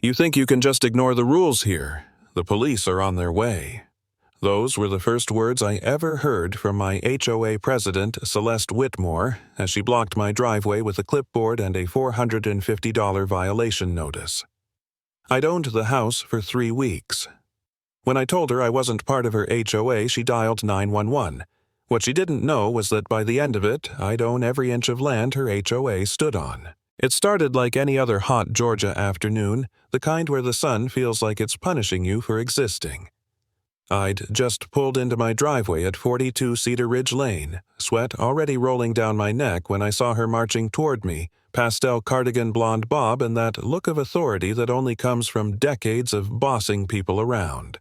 You think you can just ignore the rules here? The police are on their way. Those were the first words I ever heard from my HOA president, Celeste Whitmore, as she blocked my driveway with a clipboard and a $450 violation notice. I'd owned the house for 3 weeks. When I told her I wasn't part of her HOA, she dialed 911. What she didn't know was that by the end of it, I'd own every inch of land her HOA stood on. It started like any other hot Georgia afternoon, the kind where the sun feels like it's punishing you for existing. I'd just pulled into my driveway at 42 Cedar Ridge Lane, sweat already rolling down my neck when I saw her marching toward me, pastel cardigan blonde bob and that look of authority that only comes from decades of bossing people around.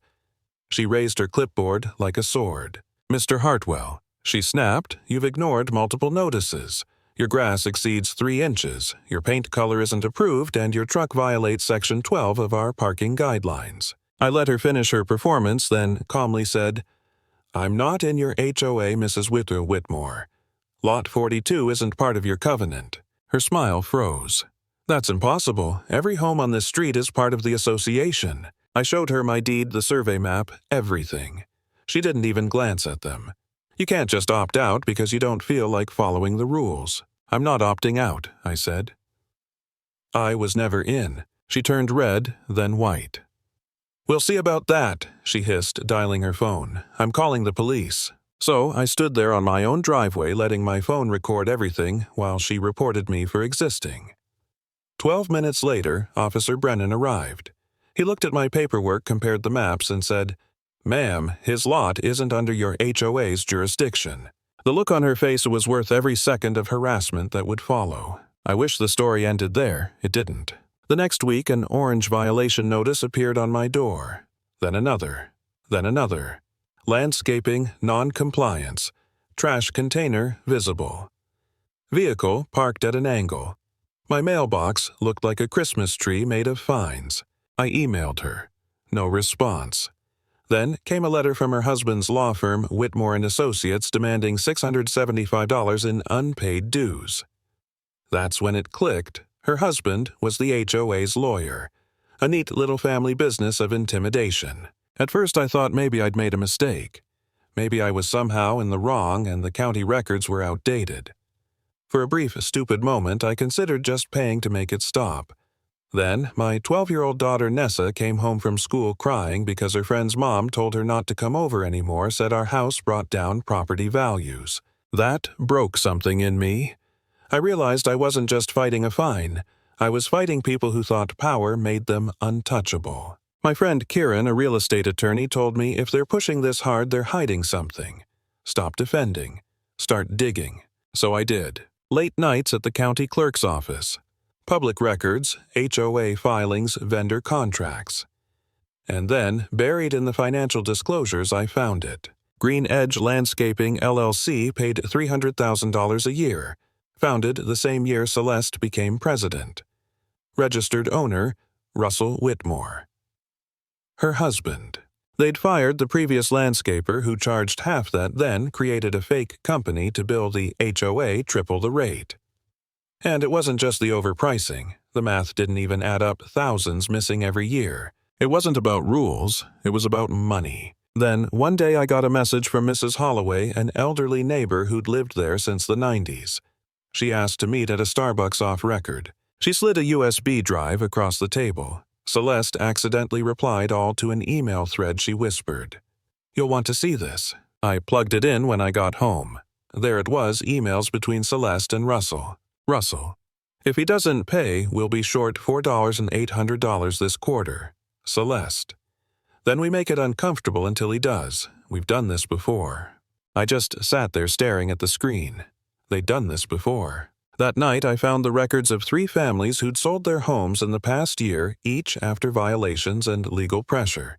She raised her clipboard like a sword. "Mr. Hartwell," she snapped, "you've ignored multiple notices. Your grass exceeds 3 inches, your paint color isn't approved, and your truck violates Section 12 of our parking guidelines." I let her finish her performance, then calmly said, "I'm not in your HOA, Mrs. Whitmore. Lot 42 isn't part of your covenant." Her smile froze. "That's impossible. Every home on this street is part of the association." I showed her my deed, the survey map, everything. She didn't even glance at them. "You can't just opt out because you don't feel like following the rules." "I'm not opting out," I said. I was never in. She turned red, then white. "We'll see about that," she hissed, dialing her phone. "I'm calling the police." So I stood there on my own driveway letting my phone record everything while she reported me for existing. 12 minutes later, Officer Brennan arrived. He looked at my paperwork, compared the maps, and said, "Ma'am, his lot isn't under your HOA's jurisdiction." The look on her face was worth every second of harassment that would follow. I wish the story ended there. It didn't. The next week, an orange violation notice appeared on my door. Then another. Then another. Landscaping, non-compliance. Trash container visible. Vehicle parked at an angle. My mailbox looked like a Christmas tree made of fines. I emailed her. No response. Then came a letter from her husband's law firm, Whitmore & Associates, demanding $675 in unpaid dues. That's when it clicked. Her husband was the HOA's lawyer. A neat little family business of intimidation. At first I thought maybe I'd made a mistake. Maybe I was somehow in the wrong and the county records were outdated. For a brief, stupid moment, I considered just paying to make it stop. Then, my 12-year-old daughter Nessa came home from school crying because her friend's mom told her not to come over anymore, said our house brought down property values. That broke something in me. I realized I wasn't just fighting a fine. I was fighting people who thought power made them untouchable. My friend Kieran, a real estate attorney, told me if they're pushing this hard, they're hiding something. Stop defending. Start digging. So I did. Late nights at the county clerk's office. Public records, HOA filings, vendor contracts. And then, buried in the financial disclosures, I found it. Green Edge Landscaping, LLC paid $300,000 a year. Founded the same year Celeste became president. Registered owner, Russell Whitmore. Her husband. They'd fired the previous landscaper who charged half that, then created a fake company to bill the HOA triple the rate. And it wasn't just the overpricing. The math didn't even add up, thousands missing every year. It wasn't about rules, it was about money. Then, one day I got a message from Mrs. Holloway, an elderly neighbor who'd lived there since the 90s. She asked to meet at a Starbucks off record. She slid a USB drive across the table. Celeste accidentally replied all to an email thread she whispered. "You'll want to see this." I plugged it in when I got home. There it was, emails between Celeste and Russell. Russell. "If he doesn't pay, we'll be short $4,800 this quarter. Celeste. Then we make it uncomfortable until he does. We've done this before." I just sat there staring at the screen. They'd done this before. That night I found the records of 3 families who'd sold their homes in the past year, each after violations and legal pressure.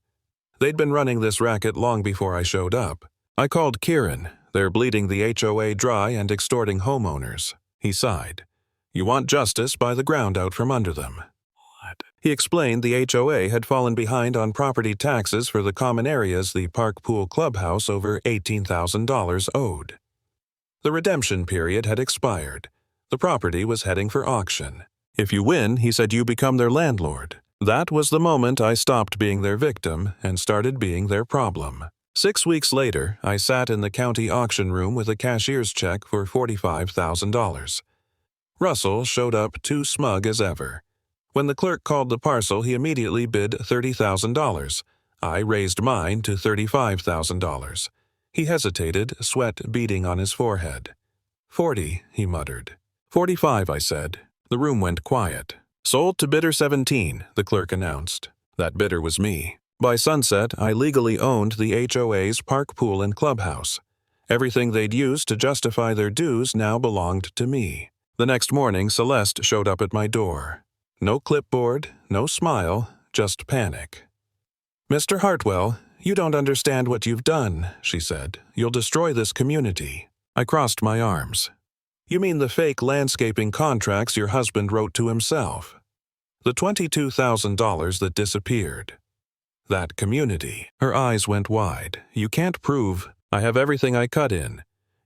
They'd been running this racket long before I showed up. I called Kieran. They're bleeding the HOA dry and extorting homeowners. He sighed. "You want justice by the ground out from under them." What? He explained the HOA had fallen behind on property taxes for the common areas the Park Pool Clubhouse over $18,000 owed. The redemption period had expired. The property was heading for auction. If you win, he said, you become their landlord. That was the moment I stopped being their victim and started being their problem. 6 weeks later, I sat in the county auction room with a cashier's check for $45,000. Russell showed up too smug as ever. When the clerk called the parcel, he immediately bid $30,000. I raised mine to $35,000. He hesitated, sweat beading on his forehead. 40, he muttered. 45, I said. The room went quiet. Sold to bidder 17, the clerk announced. That bidder was me. By sunset, I legally owned the HOA's park pool and clubhouse. Everything they'd used to justify their dues now belonged to me. The next morning, Celeste showed up at my door. No clipboard, no smile, just panic. "Mr. Hartwell, you don't understand what you've done," she said. "You'll destroy this community." I crossed my arms. "You mean the fake landscaping contracts your husband wrote to himself? The $22,000 that disappeared? That community?" Her eyes went wide. "You can't prove. I have everything I cut in.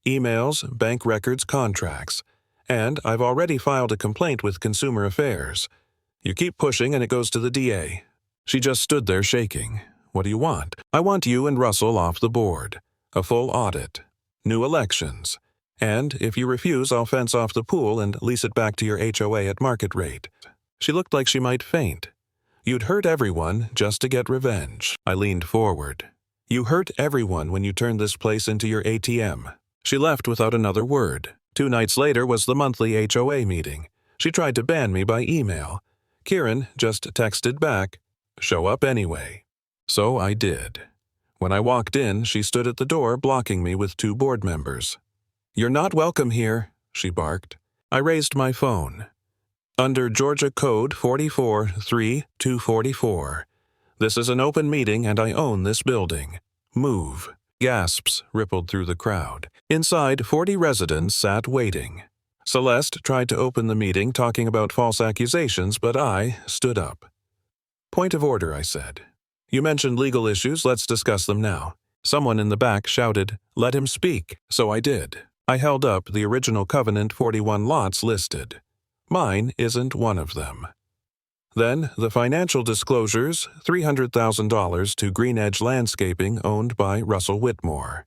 Emails, bank records, contracts. And I've already filed a complaint with Consumer Affairs. You keep pushing and it goes to the DA. She just stood there shaking. "What do you want?" "I want you and Russell off the board. A full audit. New elections. And if you refuse, I'll fence off the pool and lease it back to your HOA at market rate." She looked like she might faint. "You'd hurt everyone just to get revenge." I leaned forward. "You hurt everyone when you turned this place into your ATM." She left without another word. 2 nights later was the monthly HOA meeting. She tried to ban me by email. Kieran just texted back, "Show up anyway." So I did. When I walked in, she stood at the door blocking me with 2 board members. "You're not welcome here," she barked. I raised my phone. "Under Georgia Code 44-3-244. This is an open meeting and I own this building. Move." Gasps rippled through the crowd. Inside, 40 residents sat waiting. Celeste tried to open the meeting talking about false accusations, but I stood up. "Point of order," I said. "You mentioned legal issues, let's discuss them now." Someone in the back shouted, "Let him speak." So I did. I held up the original covenant 41 lots listed. Mine isn't one of them. Then the financial disclosures, $300,000 to Green Edge Landscaping owned by Russell Whitmore.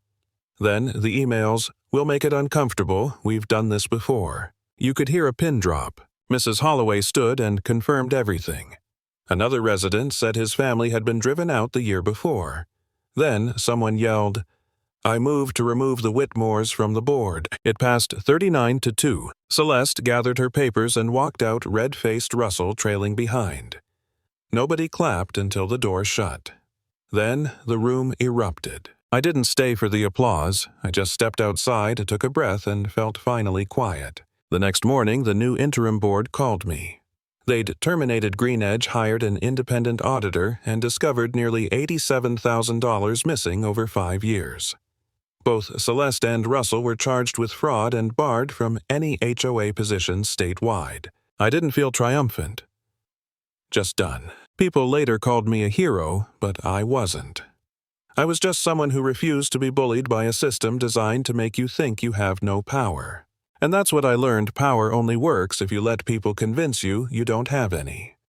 Then the emails, "We'll make it uncomfortable, we've done this before." You could hear a pin drop. Mrs. Holloway stood and confirmed everything. Another resident said his family had been driven out the year before. Then someone yelled, "I move to remove the Whitmores from the board." It passed 39-2. Celeste gathered her papers and walked out, red-faced Russell trailing behind. Nobody clapped until the door shut. Then the room erupted. I didn't stay for the applause. I just stepped outside, took a breath, and felt finally quiet. The next morning, the new interim board called me. They'd terminated Green Edge, hired an independent auditor, and discovered nearly $87,000 missing over 5 years. Both Celeste and Russell were charged with fraud and barred from any HOA position statewide. I didn't feel triumphant. Just done. People later called me a hero, but I wasn't. I was just someone who refused to be bullied by a system designed to make you think you have no power. And that's what I learned: power only works if you let people convince you you don't have any.